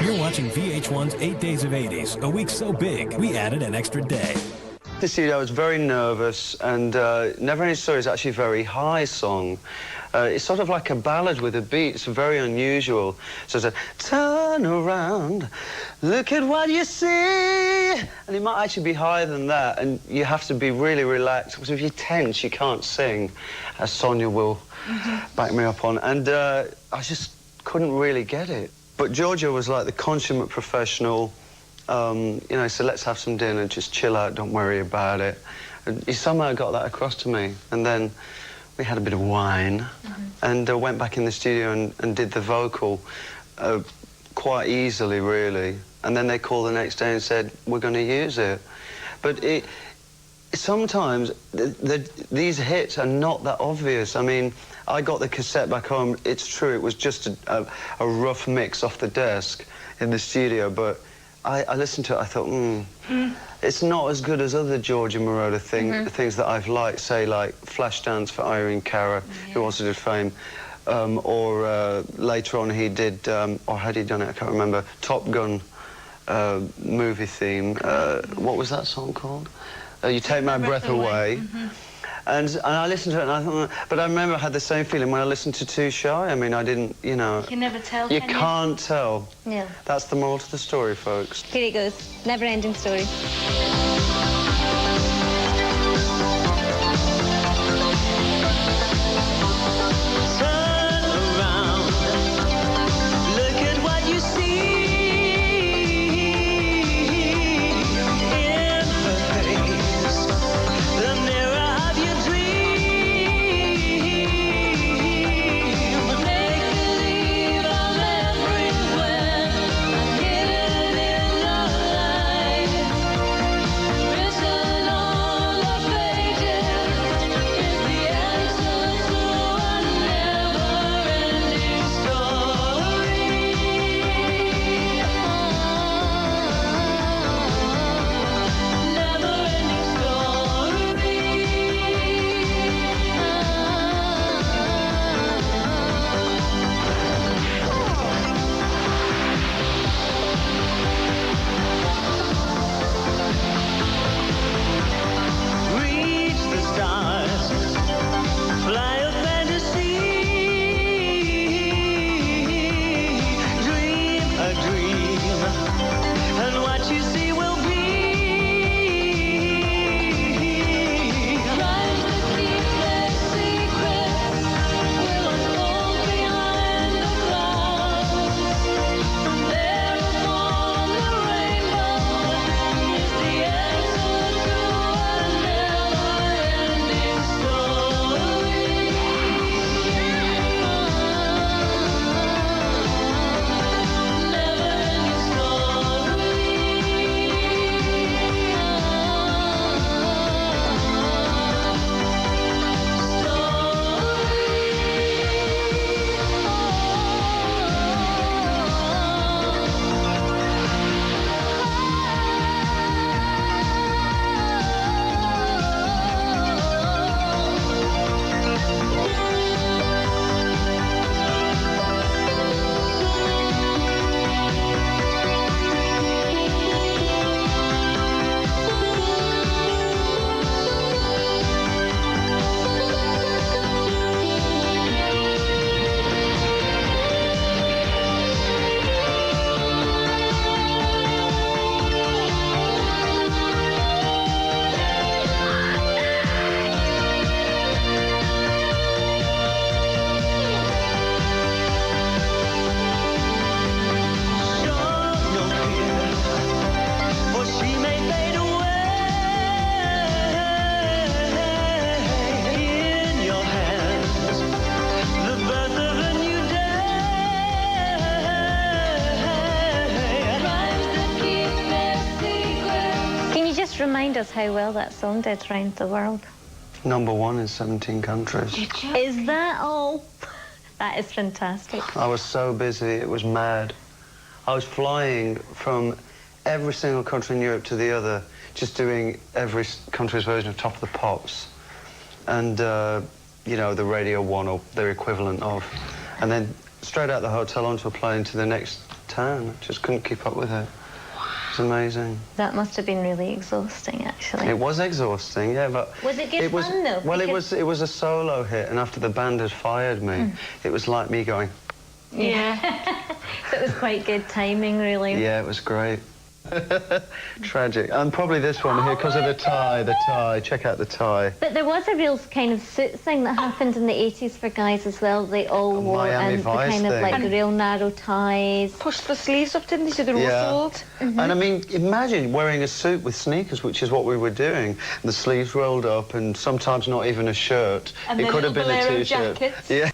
You're watching VH1's 8 Days of 80s, a week so big, we added an extra day. The studio, I was very nervous, and Never Ending Story is actually a very high song. It's sort of like a ballad with a beat. It's very unusual. So it's a turn around, look at what you see. And it might actually be higher than that, and you have to be really relaxed, because if you're tense, you can't sing, as Sonia will back me up on. And I just couldn't really get it. But Georgia was like the consummate professional. You know, so let's have some dinner, just chill out, don't worry about it. And he somehow got that across to me. And then we had a bit of wine and went back in the studio and did the vocal quite easily, really. And then they called the next day and said, we're going to use it. But sometimes these hits are not that obvious. I mean, I got the cassette back home. It's true, it was just a rough mix off the desk in the studio, but I listened to it, I thought, it's not as good as other Georgia Moroder things that I've liked, say, like Flashdance for Irene Cara, who also did Fame, or later on he did, or had he done it, I can't remember, Top Gun movie theme. What was that song called? You Take My Breath Away. And I listened to it and I thought, but I remember I had the same feeling when I listened to Too Shy. I mean, I didn't, you know. You can never tell, You can't tell. No. That's the moral to the story, folks. Here it goes. Never ending story. Remind us how well that song did around the world. #1 in 17 countries. Is that all? That is fantastic. I was so busy, it was mad. I was flying from every single country in Europe to the other, just doing every country's version of Top of the Pops. And, you know, the Radio 1 or their equivalent of. And then straight out the hotel onto a plane to the next tan. I just couldn't keep up with it. It's amazing. That must have been really exhausting, actually. It was exhausting, yeah, but... Was it good fun, though? Well, Because- it was a solo hit, and after the band had fired me, it was like me going... Yeah. So it was quite good timing, really. Yeah, it was great. Tragic. And probably this one here, because of the tie. Check out the tie. But there was a real kind of suit thing that happened in the 80s for guys as well. They all wore Miami the Vice kind of thing. like the real narrow ties. Pushed the sleeves up, didn't they, to the ruffled? And I mean, imagine wearing a suit with sneakers, which is what we were doing. The sleeves rolled up and sometimes not even a shirt. And it then could have been a bolero T-shirt. jackets. Yeah.